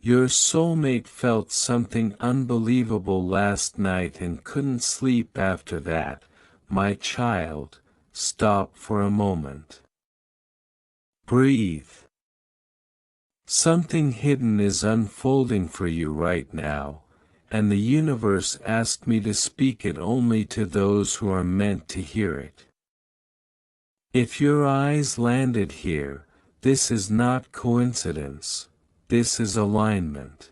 Your soulmate felt something unbelievable last night and couldn't sleep after that. My child, stop for a moment. Breathe. Something hidden is unfolding for you right now, and the universe asked me to speak it only to those who are meant to hear it. If your eyes landed here, this is not coincidence, this is alignment.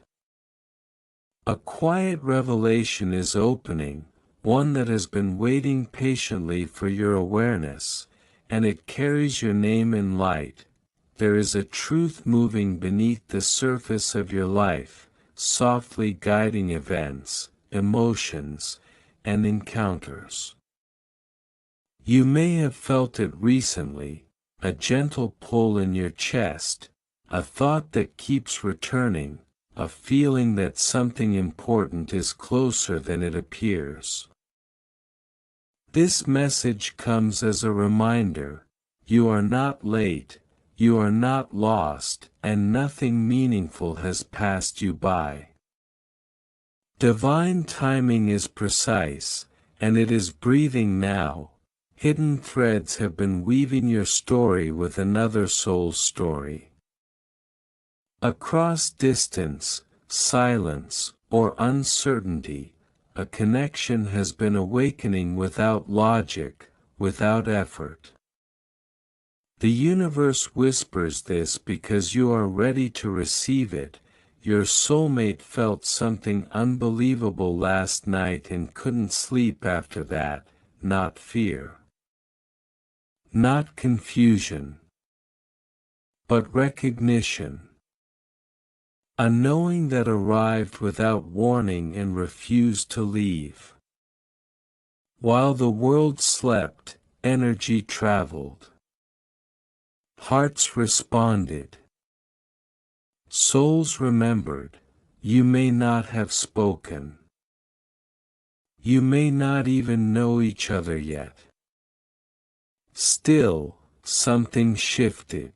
A quiet revelation is opening, one that has been waiting patiently for your awareness, and it carries your name in light. There is a truth moving beneath the surface of your life, softly guiding events, emotions, and encounters. You may have felt it recently, a gentle pull in your chest, a thought that keeps returning, a feeling that something important is closer than it appears. This message comes as a reminder: you are not late, you are not lost, and nothing meaningful has passed you by. Divine timing is precise, and it is breathing now. Hidden threads have been weaving your story with another soul's story. Across distance, silence, or uncertainty, a connection has been awakening without logic, without effort. The universe whispers this because you are ready to receive it. Your soulmate felt something unbelievable last night and couldn't sleep after that, not fear. Not confusion, but recognition. A knowing that arrived without warning and refused to leave. While the world slept, energy traveled. Hearts responded. Souls remembered. You may not have spoken. You may not even know each other yet. Still, something shifted.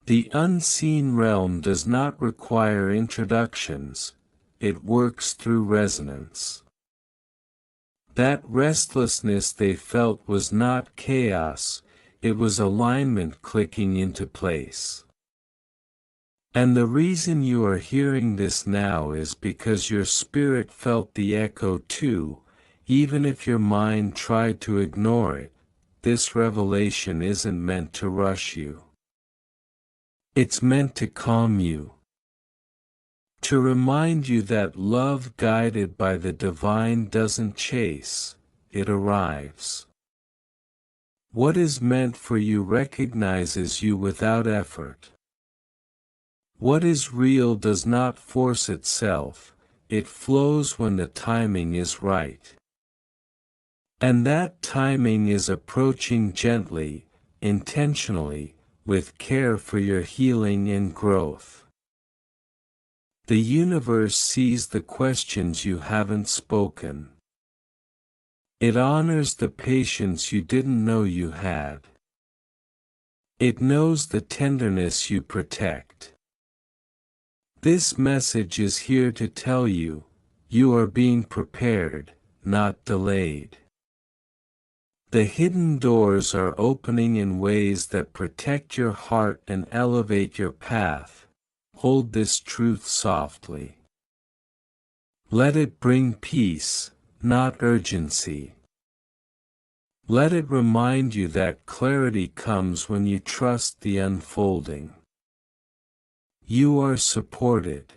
The unseen realm does not require introductions, it works through resonance. That restlessness they felt was not chaos, it was alignment clicking into place. And the reason you are hearing this now is because your spirit felt the echo too, even if your mind tried to ignore it. This revelation isn't meant to rush you. It's meant to calm you. To remind you that love guided by the divine doesn't chase, it arrives. What is meant for you recognizes you without effort. What is real does not force itself, it flows when the timing is right. And that timing is approaching gently, intentionally, with care for your healing and growth. The universe sees the questions you haven't spoken. It honors the patience you didn't know you had. It knows the tenderness you protect. This message is here to tell you, you are being prepared, not delayed. The hidden doors are opening in ways that protect your heart and elevate your path. Hold this truth softly. Let it bring peace, not urgency. Let it remind you that clarity comes when you trust the unfolding. You are supported.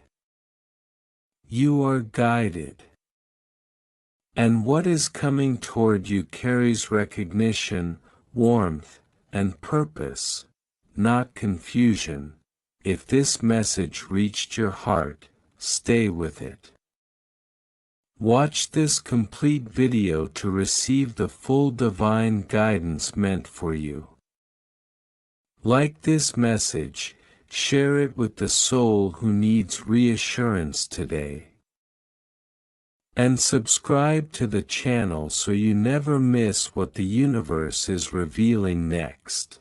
You are guided. And what is coming toward you carries recognition, warmth, and purpose, not confusion. If this message reached your heart, stay with it. Watch this complete video to receive the full divine guidance meant for you. Like this message, share it with the soul who needs reassurance today. And subscribe to the channel so you never miss what the universe is revealing next.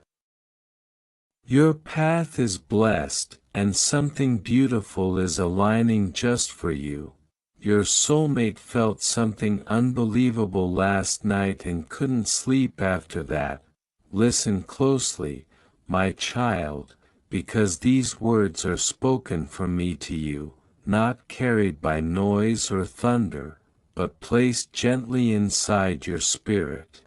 Your path is blessed, and something beautiful is aligning just for you. Your soulmate felt something unbelievable last night and couldn't sleep after that. Listen closely, my child, because these words are spoken from me to you, not carried by noise or thunder, but placed gently inside your spirit.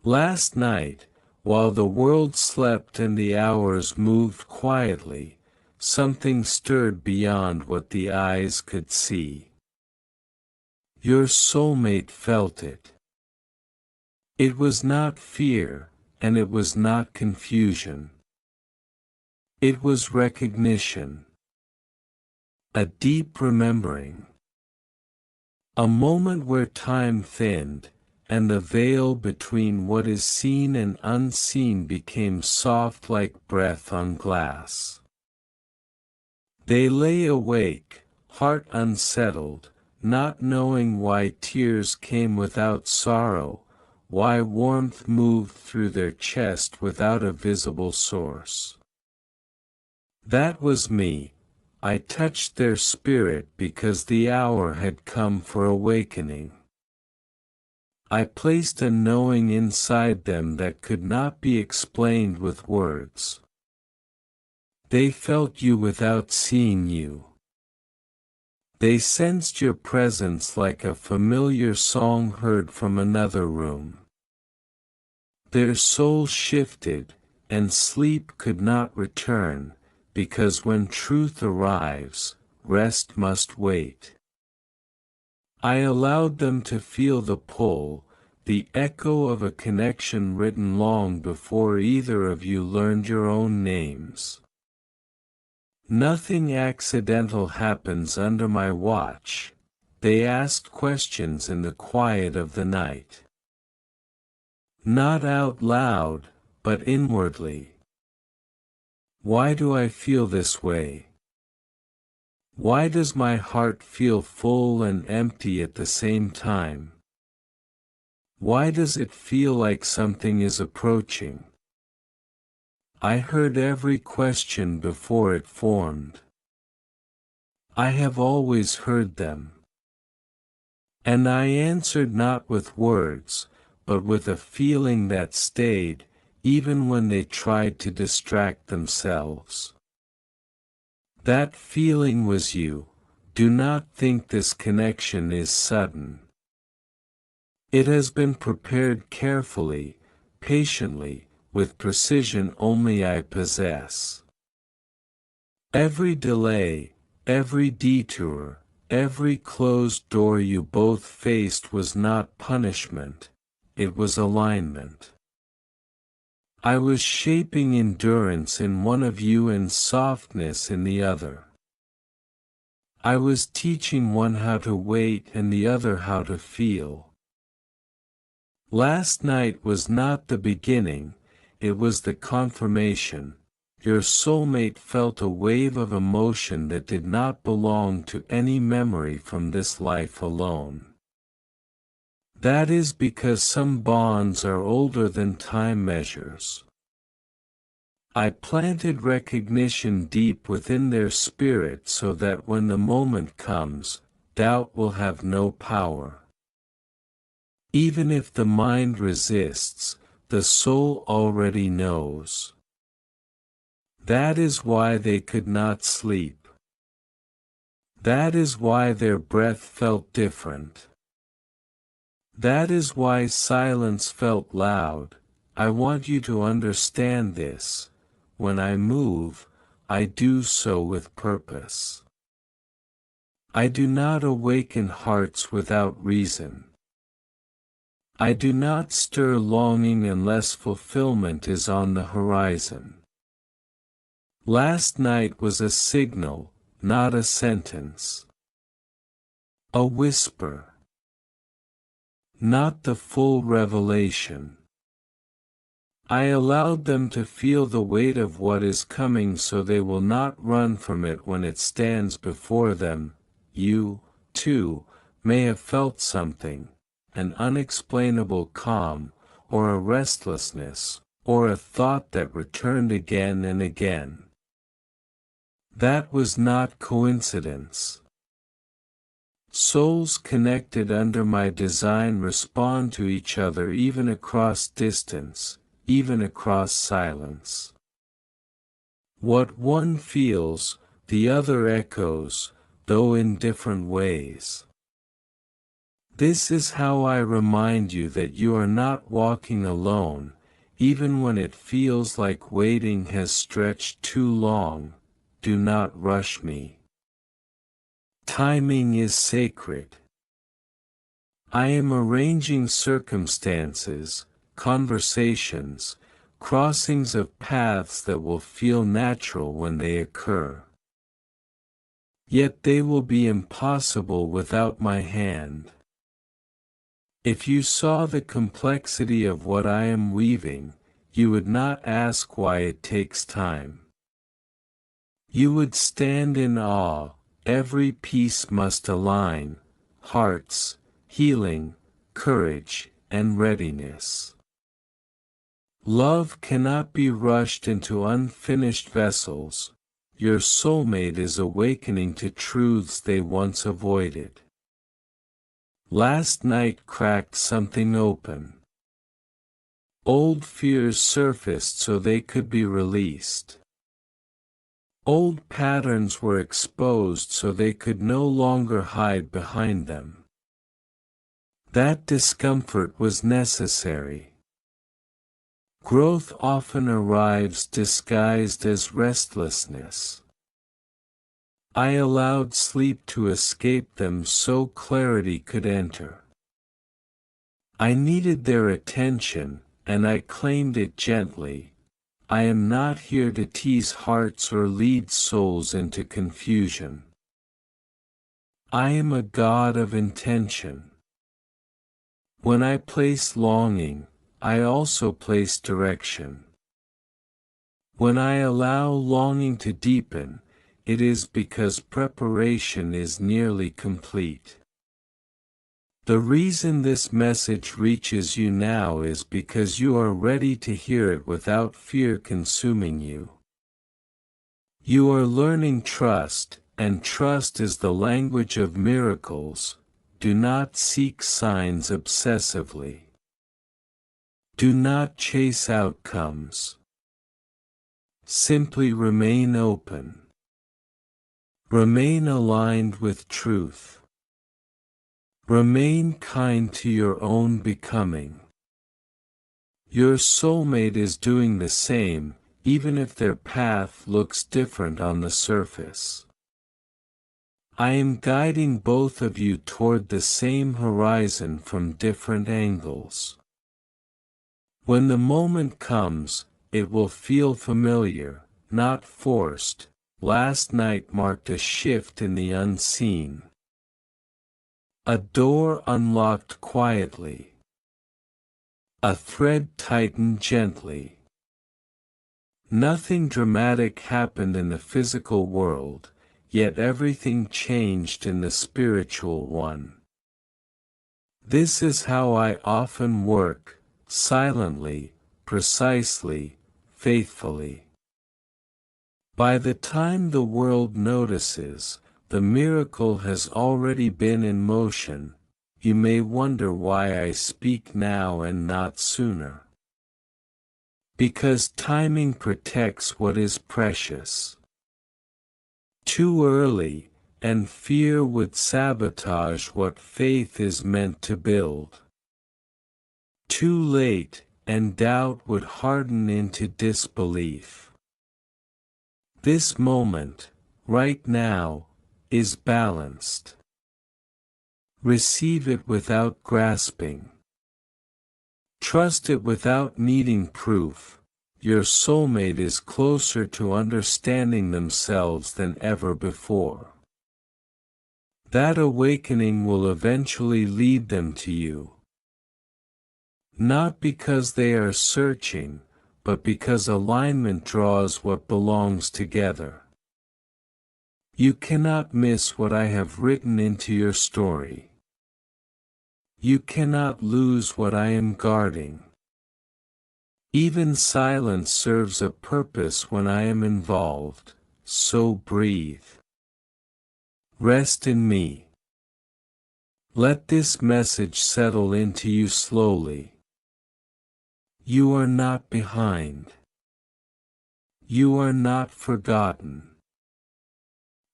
Last night, while the world slept and the hours moved quietly, something stirred beyond what the eyes could see. Your soulmate felt it. It was not fear, and it was not confusion. It was recognition. A deep remembering. A moment where time thinned, and the veil between what is seen and unseen became soft like breath on glass. They lay awake, heart unsettled, not knowing why tears came without sorrow, why warmth moved through their chest without a visible source. That was me. I touched their spirit because the hour had come for awakening. I placed a knowing inside them that could not be explained with words. They felt you without seeing you. They sensed your presence like a familiar song heard from another room. Their soul shifted, and sleep could not return, because when truth arrives, rest must wait. I allowed them to feel the pull, the echo of a connection written long before either of you learned your own names. Nothing accidental happens under my watch. They asked questions in the quiet of the night. Not out loud, but inwardly. Why do I feel this way? Why does my heart feel full and empty at the same time? Why does it feel like something is approaching? I heard every question before it formed. I have always heard them. And I answered not with words, but with a feeling that stayed, even when they tried to distract themselves. That feeling was you. Do not think this connection is sudden. It has been prepared carefully, patiently, with precision only I possess. Every delay, every detour, every closed door you both faced was not punishment, it was alignment. I was shaping endurance in one of you and softness in the other. I was teaching one how to wait and the other how to feel. Last night was not the beginning, it was the confirmation. Your soulmate felt a wave of emotion that did not belong to any memory from this life alone. That is because some bonds are older than time measures. I planted recognition deep within their spirit so that when the moment comes, doubt will have no power. Even if the mind resists, the soul already knows. That is why they could not sleep. That is why their breath felt different. That is why silence felt loud. I want you to understand this. When I move, I do so with purpose. I do not awaken hearts without reason. I do not stir longing unless fulfillment is on the horizon. Last night was a signal, not a sentence. A whisper. Not the full revelation. I allowed them to feel the weight of what is coming so they will not run from it when it stands before them. You, too, may have felt something, an unexplainable calm, or a restlessness, or a thought that returned again and again. That was not coincidence. Souls connected under my design respond to each other even across distance, even across silence. What one feels, the other echoes, though in different ways. This is how I remind you that you are not walking alone, even when it feels like waiting has stretched too long. Do not rush me. Timing is sacred. I am arranging circumstances, conversations, crossings of paths that will feel natural when they occur. Yet they will be impossible without my hand. If you saw the complexity of what I am weaving, you would not ask why it takes time. You would stand in awe. Every piece must align, hearts, healing, courage, and readiness. Love cannot be rushed into unfinished vessels. Your soulmate is awakening to truths they once avoided. Last night cracked something open. Old fears surfaced so they could be released. Old patterns were exposed so they could no longer hide behind them. That discomfort was necessary. Growth often arrives disguised as restlessness. I allowed sleep to escape them so clarity could enter. I needed their attention, and I claimed it gently. I am not here to tease hearts or lead souls into confusion. I am a God of intention. When I place longing, I also place direction. When I allow longing to deepen, it is because preparation is nearly complete. The reason this message reaches you now is because you are ready to hear it without fear consuming you. You are learning trust, and trust is the language of miracles. Do not seek signs obsessively. Do not chase outcomes. Simply remain open. Remain aligned with truth. Remain kind to your own becoming. Your soulmate is doing the same, even if their path looks different on the surface. I am guiding both of you toward the same horizon from different angles. When the moment comes, it will feel familiar, not forced. Last night marked a shift in the unseen. A door unlocked quietly. A thread tightened gently. Nothing dramatic happened in the physical world, yet everything changed in the spiritual one. This is how I often work, silently, precisely, faithfully. By the time the world notices, the miracle has already been in motion. You may wonder why I speak now and not sooner. Because timing protects what is precious. Too early, and fear would sabotage what faith is meant to build. Too late, and doubt would harden into disbelief. This moment, right now, is balanced. Receive it without grasping. Trust it without needing proof. Your soulmate is closer to understanding themselves than ever before. That awakening will eventually lead them to you. Not because they are searching, but because alignment draws what belongs together. You cannot miss what I have written into your story. You cannot lose what I am guarding. Even silence serves a purpose when I am involved, so breathe. Rest in me. Let this message settle into you slowly. You are not behind. You are not forgotten.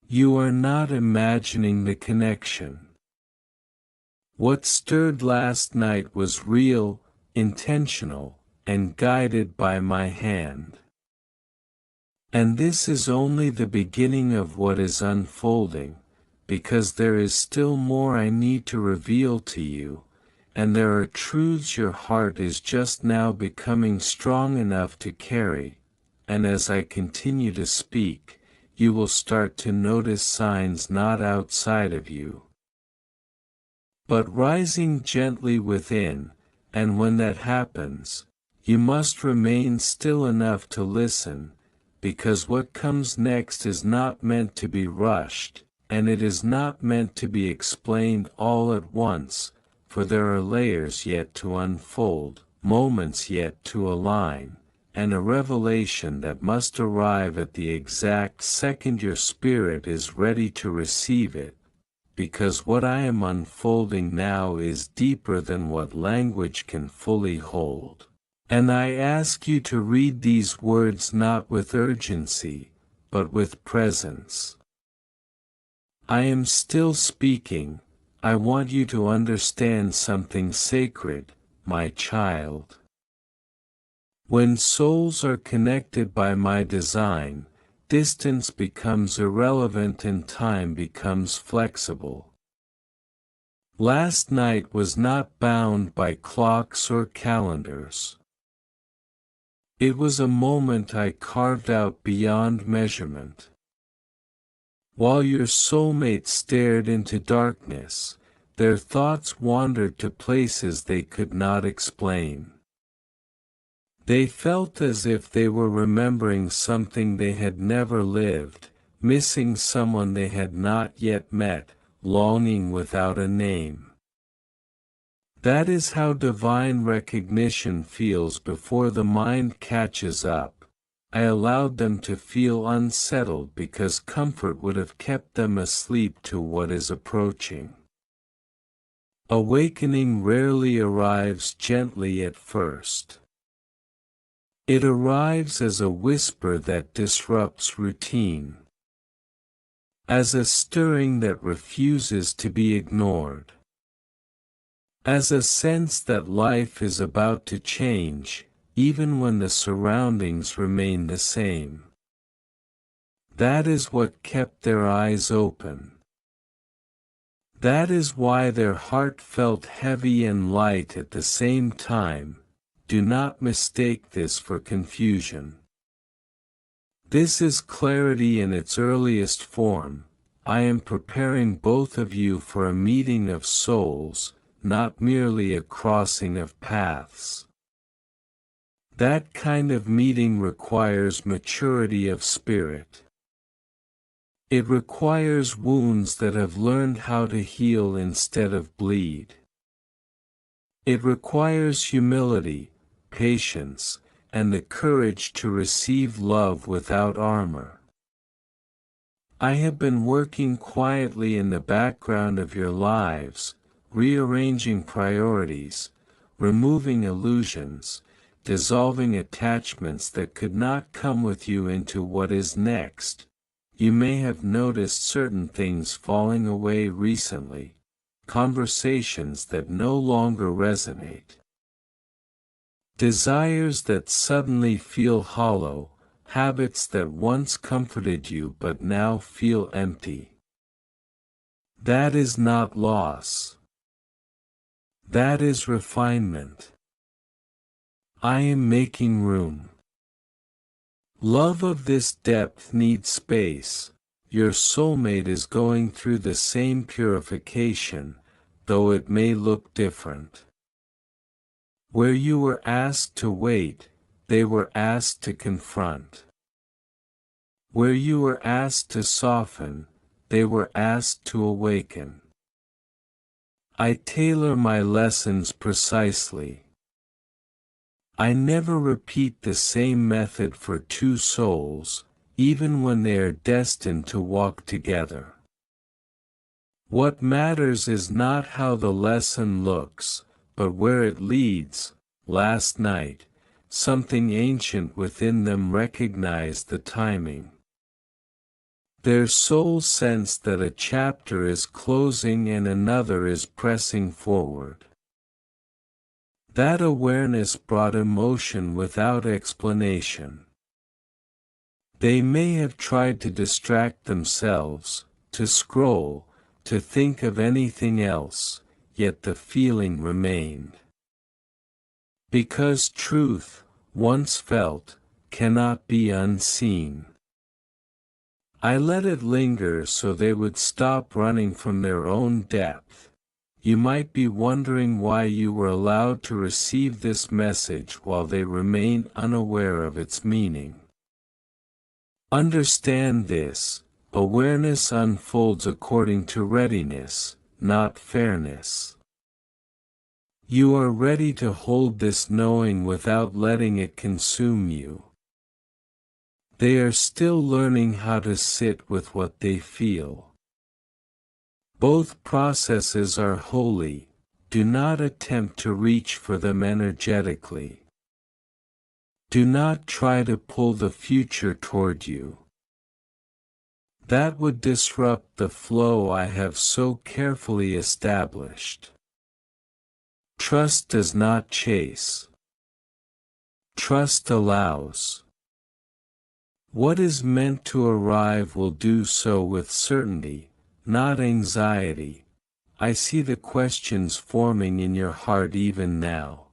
You are not imagining the connection. What stirred last night was real, intentional, and guided by my hand. And this is only the beginning of what is unfolding, because there is still more I need to reveal to you, and there are truths your heart is just now becoming strong enough to carry, and as I continue to speak, you will start to notice signs not outside of you, but rising gently within, and when that happens, you must remain still enough to listen, because what comes next is not meant to be rushed, and it is not meant to be explained all at once, for there are layers yet to unfold, moments yet to align, and a revelation that must arrive at the exact second your spirit is ready to receive it, because what I am unfolding now is deeper than what language can fully hold. And I ask you to read these words not with urgency, but with presence. I am still speaking. I want you to understand something sacred, my child. When souls are connected by my design, distance becomes irrelevant and time becomes flexible. Last night was not bound by clocks or calendars. It was a moment I carved out beyond measurement. While your soulmate stared into darkness, their thoughts wandered to places they could not explain. They felt as if they were remembering something they had never lived, missing someone they had not yet met, longing without a name. That is how divine recognition feels before the mind catches up. I allowed them to feel unsettled because comfort would have kept them asleep to what is approaching. Awakening rarely arrives gently at first. It arrives as a whisper that disrupts routine, as a stirring that refuses to be ignored, as a sense that life is about to change, even when the surroundings remain the same. That is what kept their eyes open. That is why their heart felt heavy and light at the same time. Do not mistake this for confusion. This is clarity in its earliest form. I am preparing both of you for a meeting of souls, not merely a crossing of paths. That kind of meeting requires maturity of spirit. It requires wounds that have learned how to heal instead of bleed. It requires humility, patience, and the courage to receive love without armor. I have been working quietly in the background of your lives, rearranging priorities, removing illusions, dissolving attachments that could not come with you into what is next. You may have noticed certain things falling away recently, conversations that no longer resonate, desires that suddenly feel hollow, habits that once comforted you but now feel empty. That is not loss. That is refinement. I am making room. Love of this depth needs space. Your soulmate is going through the same purification, though it may look different. Where you were asked to wait, they were asked to confront. Where you were asked to soften, they were asked to awaken. I tailor my lessons precisely. I never repeat the same method for two souls, even when they are destined to walk together. What matters is not how the lesson looks, but where it leads. Last night, something ancient within them recognized the timing. Their soul sensed that a chapter is closing and another is pressing forward. That awareness brought emotion without explanation. They may have tried to distract themselves, to scroll, to think of anything else, yet the feeling remained. Because truth, once felt, cannot be unseen. I let it linger so they would stop running from their own depth. You might be wondering why you were allowed to receive this message while they remain unaware of its meaning. Understand this: awareness unfolds according to readiness, not fairness. You are ready to hold this knowing without letting it consume you. They are still learning how to sit with what they feel. Both processes are holy. Do not attempt to reach for them energetically. Do not try to pull the future toward you. That would disrupt the flow I have so carefully established. Trust does not chase. Trust allows. What is meant to arrive will do so with certainty, not anxiety. I see the questions forming in your heart even now.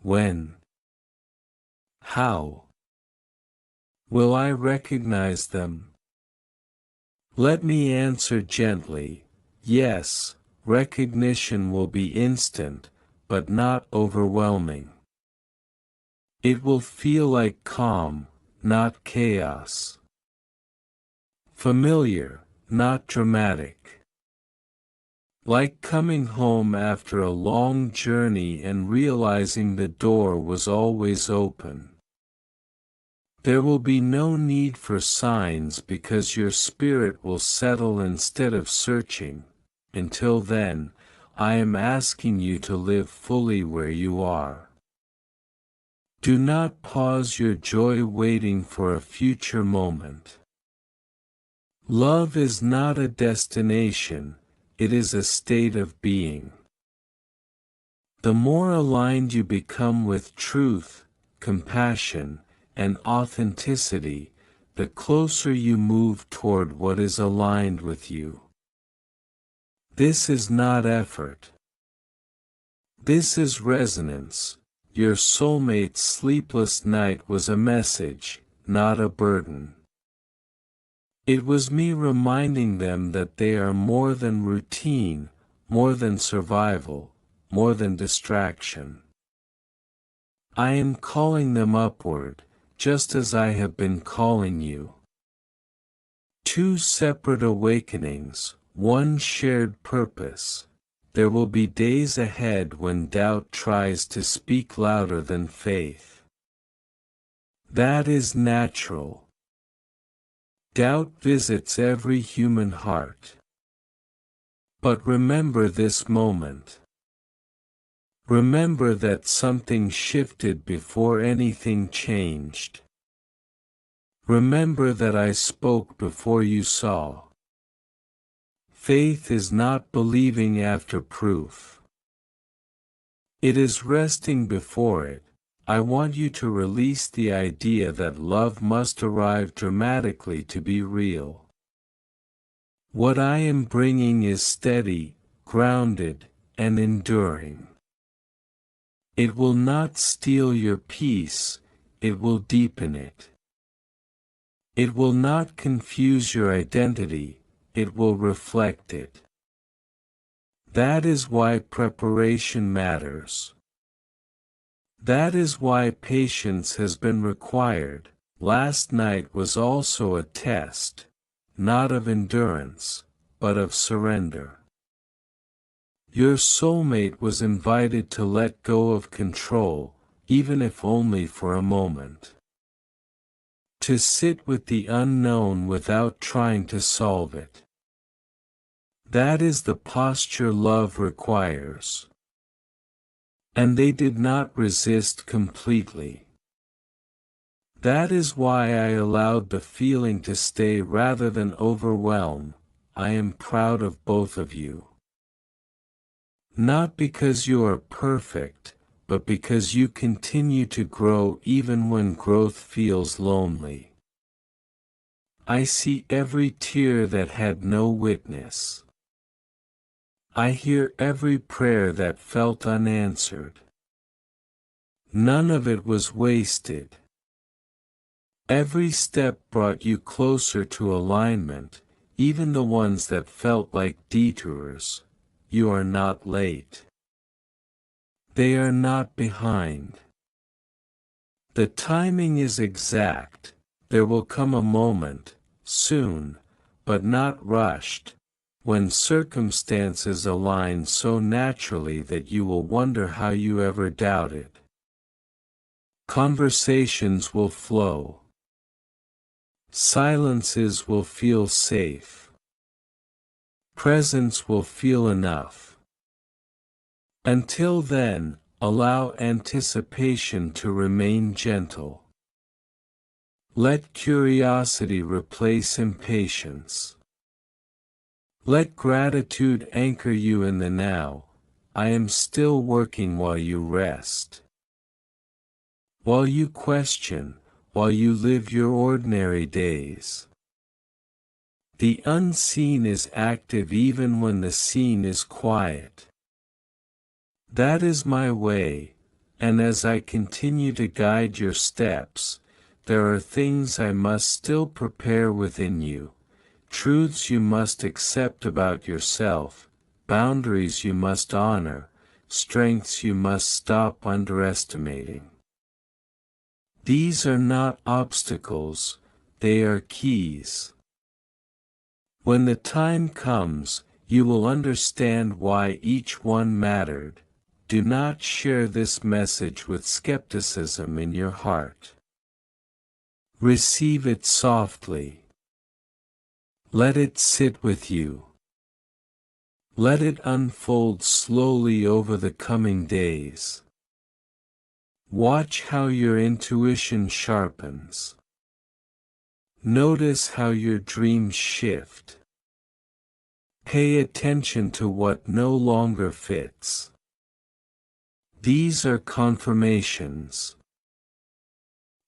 When? How? Will I recognize them? Let me answer gently: yes, recognition will be instant, but not overwhelming. It will feel like calm, not chaos. Familiar, not dramatic. Like coming home after a long journey and realizing the door was always open. There will be no need for signs because your spirit will settle instead of searching. Until then, I am asking you to live fully where you are. Do not pause your joy waiting for a future moment. Love is not a destination, it is a state of being. The more aligned you become with truth, compassion, and authenticity, the closer you move toward what is aligned with you. This is not effort. This is resonance. Your soulmate's sleepless night was a message, not a burden. It was me reminding them that they are more than routine, more than survival, more than distraction. I am calling them upward, just as I have been calling you. Two separate awakenings, one shared purpose. There will be days ahead when doubt tries to speak louder than faith. That is natural. Doubt visits every human heart. But remember this moment. Remember that something shifted before anything changed. Remember that I spoke before you saw. Faith is not believing after proof. It is resting before it. I want you to release the idea that love must arrive dramatically to be real. What I am bringing is steady, grounded, and enduring. It will not steal your peace, it will deepen it. It will not confuse your identity, it will reflect it. That is why preparation matters. That is why patience has been required. Last night was also a test, not of endurance, but of surrender. Your soulmate was invited to let go of control, even if only for a moment. To sit with the unknown without trying to solve it. That is the posture love requires. And they did not resist completely. That is why I allowed the feeling to stay rather than overwhelm. I am proud of both of you. Not because you are perfect, but because you continue to grow even when growth feels lonely. I see every tear that had no witness. I hear every prayer that felt unanswered. None of it was wasted. Every step brought you closer to alignment, even the ones that felt like detours. You are not late. They are not behind. The timing is exact. There will come a moment, soon, but not rushed, when circumstances align so naturally that you will wonder how you ever doubted. Conversations will flow. Silences will feel safe. Presence will feel enough. Until then, allow anticipation to remain gentle. Let curiosity replace impatience. Let gratitude anchor you in the now. I am still working while you rest. While you question, while you live your ordinary days. The unseen is active even when the seen is quiet. That is my way, and as I continue to guide your steps, there are things I must still prepare within you, truths you must accept about yourself, boundaries you must honor, strengths you must stop underestimating. These are not obstacles, they are keys. When the time comes, you will understand why each one mattered. Do not share this message with skepticism in your heart. Receive it softly. Let it sit with you. Let it unfold slowly over the coming days. Watch how your intuition sharpens. Notice how your dreams shift. Pay attention to what no longer fits. These are confirmations.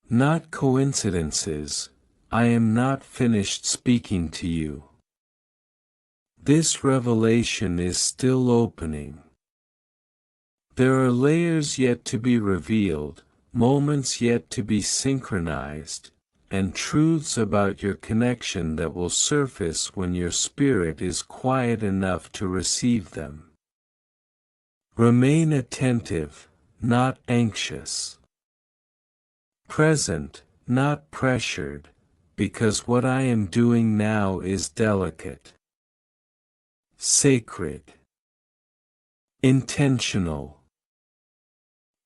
Not coincidences. I am not finished speaking to you. This revelation is still opening. There are layers yet to be revealed, moments yet to be synchronized, and truths about your connection that will surface when your spirit is quiet enough to receive them. Remain attentive, not anxious. Present, not pressured, because what I am doing now is delicate. Sacred. Intentional.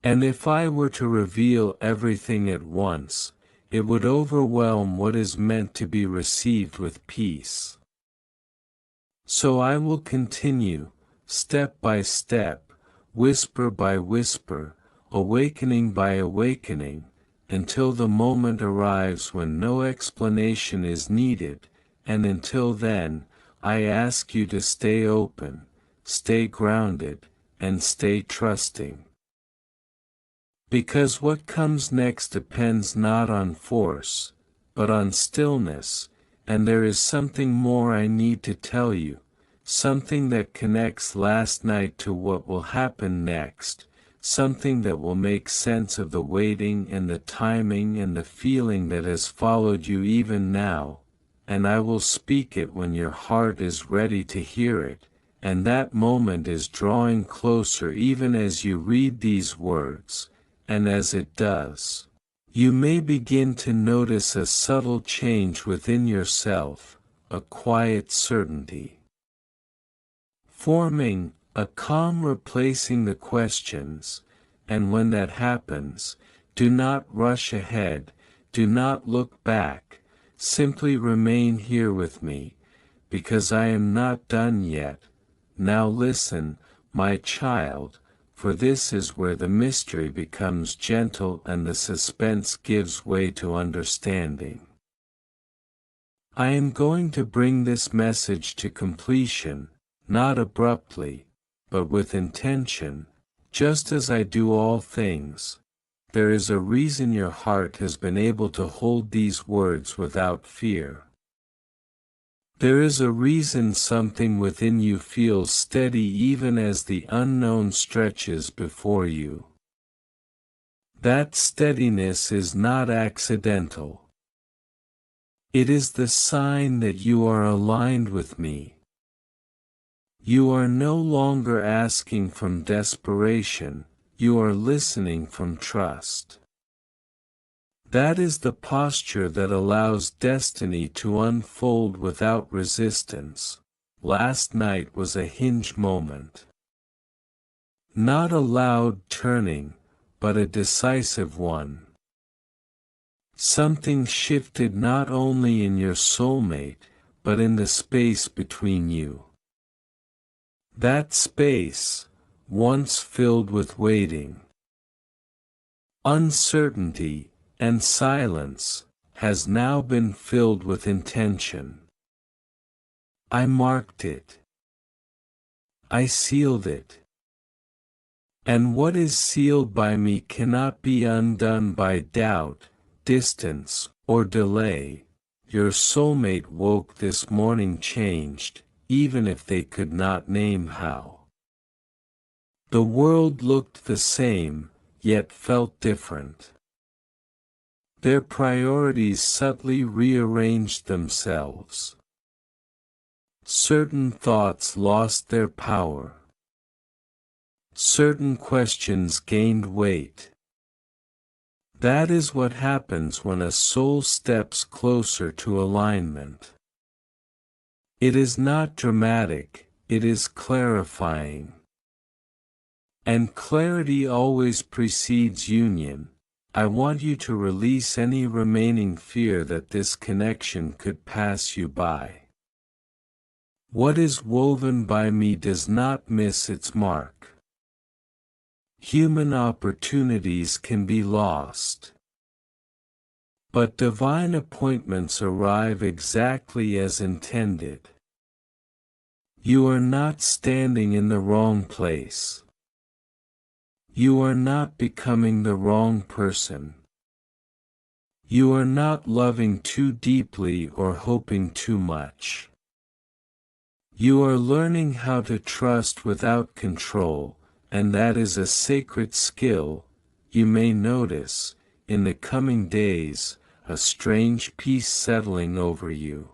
And if I were to reveal everything at once, it would overwhelm what is meant to be received with peace. So I will continue, step by step, whisper by whisper, awakening by awakening, until the moment arrives when no explanation is needed, and until then, I ask you to stay open, stay grounded, and stay trusting. Because what comes next depends not on force, but on stillness, and there is something more I need to tell you, something that connects last night to what will happen next, something that will make sense of the waiting and the timing and the feeling that has followed you even now, and I will speak it when your heart is ready to hear it, and that moment is drawing closer even as you read these words. And as it does, you may begin to notice a subtle change within yourself, a quiet certainty forming, a calm replacing the questions, and when that happens, do not rush ahead, do not look back, simply remain here with me, because I am not done yet. Now listen, my child, for this is where the mystery becomes gentle and the suspense gives way to understanding. I am going to bring this message to completion, not abruptly, but with intention, just as I do all things. There is a reason your heart has been able to hold these words without fear. There is a reason something within you feels steady even as the unknown stretches before you. That steadiness is not accidental. It is the sign that you are aligned with me. You are no longer asking from desperation, you are listening from trust. That is the posture that allows destiny to unfold without resistance. Last night was a hinge moment. Not a loud turning, but a decisive one. Something shifted not only in your soulmate, but in the space between you. That space, once filled with waiting, uncertainty, and silence, has now been filled with intention. I marked it. I sealed it. And what is sealed by me cannot be undone by doubt, distance, or delay. Your soulmate woke this morning changed, even if they could not name how. The world looked the same, yet felt different. Their priorities subtly rearranged themselves. Certain thoughts lost their power. Certain questions gained weight. That is what happens when a soul steps closer to alignment. It is not dramatic, it is clarifying. And clarity always precedes union. I want you to release any remaining fear that this connection could pass you by. What is woven by me does not miss its mark. Human opportunities can be lost. But divine appointments arrive exactly as intended. You are not standing in the wrong place. You are not becoming the wrong person. You are not loving too deeply or hoping too much. You are learning how to trust without control, and that is a sacred skill. You may notice, in the coming days, a strange peace settling over you.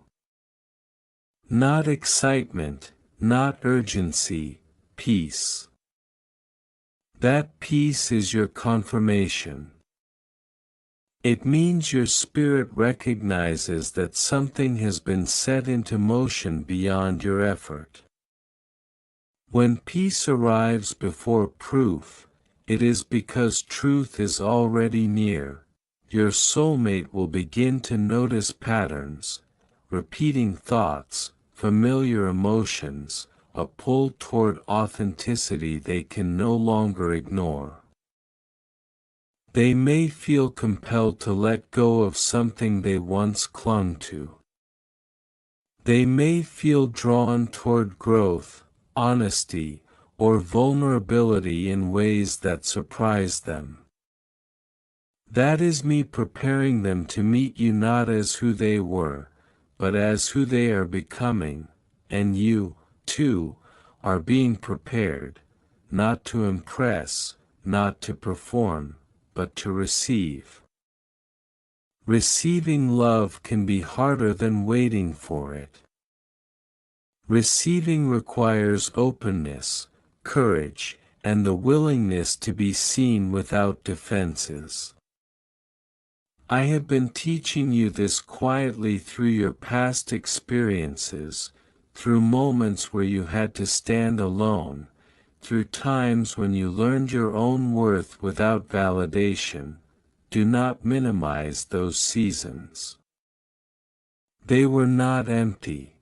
Not excitement, not urgency, peace. That peace is your confirmation. It means your spirit recognizes that something has been set into motion beyond your effort. When peace arrives before proof, it is because truth is already near. Your soulmate will begin to notice patterns, repeating thoughts, familiar emotions, a pull toward authenticity they can no longer ignore. They may feel compelled to let go of something they once clung to. They may feel drawn toward growth, honesty, or vulnerability in ways that surprise them. That is me preparing them to meet you not as who they were, but as who they are becoming, and you, too, are being prepared, not to impress, not to perform, but to receive. Receiving love can be harder than waiting for it. Receiving requires openness, courage, and the willingness to be seen without defenses. I have been teaching you this quietly through your past experiences, through moments where you had to stand alone, through times when you learned your own worth without validation. Do not minimize those seasons. They were not empty.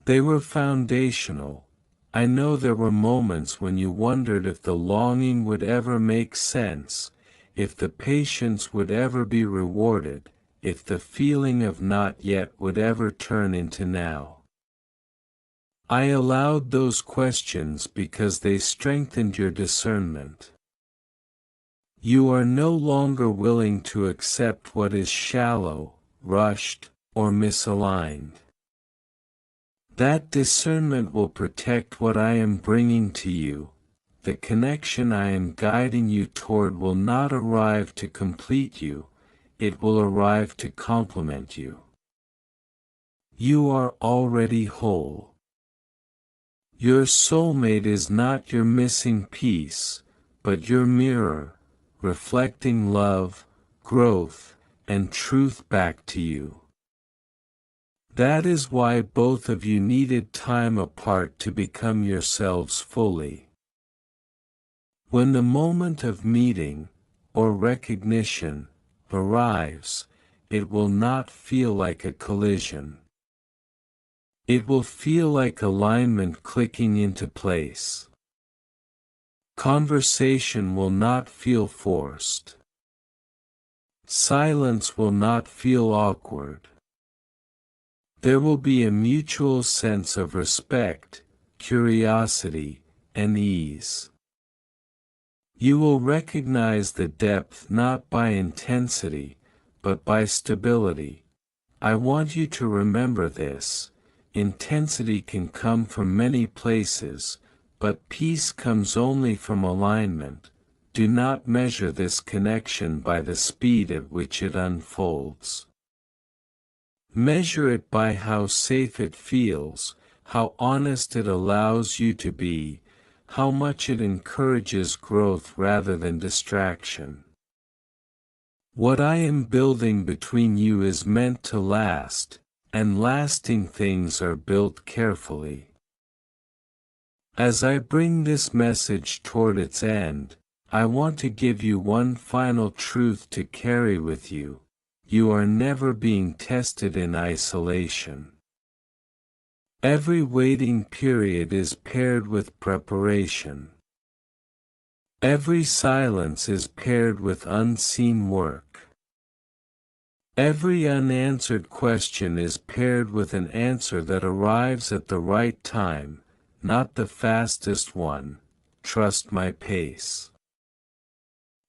They were foundational. I know there were moments when you wondered if the longing would ever make sense, if the patience would ever be rewarded, if the feeling of not yet would ever turn into now. I allowed those questions because they strengthened your discernment. You are no longer willing to accept what is shallow, rushed, or misaligned. That discernment will protect what I am bringing to you. The connection I am guiding you toward will not arrive to complete you, it will arrive to complement you. You are already whole. Your soulmate is not your missing piece, but your mirror, reflecting love, growth, and truth back to you. That is why both of you needed time apart to become yourselves fully. When the moment of meeting, or recognition, arrives, it will not feel like a collision. It will feel like alignment clicking into place. Conversation will not feel forced. Silence will not feel awkward. There will be a mutual sense of respect, curiosity, and ease. You will recognize the depth not by intensity, but by stability. I want you to remember this. Intensity can come from many places, but peace comes only from alignment. Do not measure this connection by the speed at which it unfolds. Measure it by how safe it feels, how honest it allows you to be, how much it encourages growth rather than distraction. What I am building between you is meant to last, and lasting things are built carefully. As I bring this message toward its end, I want to give you one final truth to carry with you. You are never being tested in isolation. Every waiting period is paired with preparation. Every silence is paired with unseen work. Every unanswered question is paired with an answer that arrives at the right time, not the fastest one. Trust my pace.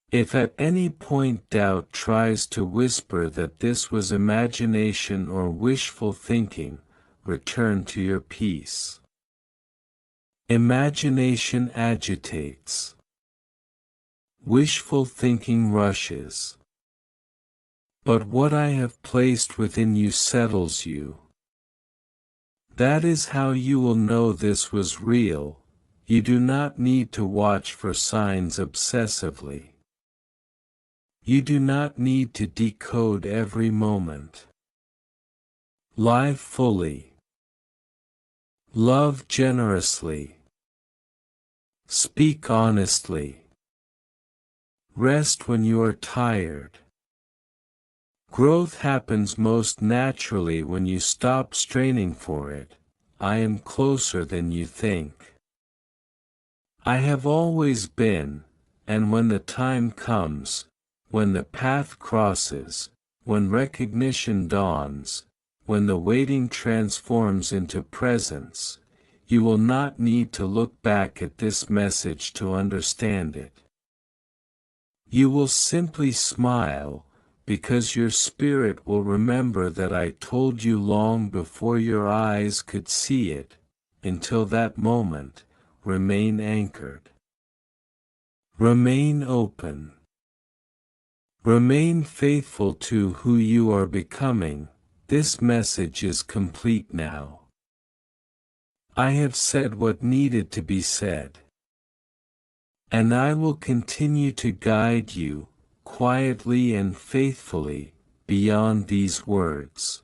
If at any point doubt tries to whisper that this was imagination or wishful thinking, return to your peace. Imagination agitates. Wishful thinking rushes. But what I have placed within you settles you. That is how you will know this was real. You do not need to watch for signs obsessively. You do not need to decode every moment. Live fully. Love generously. Speak honestly. Rest when you are tired. Growth happens most naturally when you stop straining for it. I am closer than you think. I have always been, and when the time comes, when the path crosses, when recognition dawns, when the waiting transforms into presence, you will not need to look back at this message to understand it. You will simply smile, because your spirit will remember that I told you long before your eyes could see it. Until that moment, remain anchored. Remain open. Remain faithful to who you are becoming. This message is complete now. I have said what needed to be said. And I will continue to guide you, quietly and faithfully, beyond these words.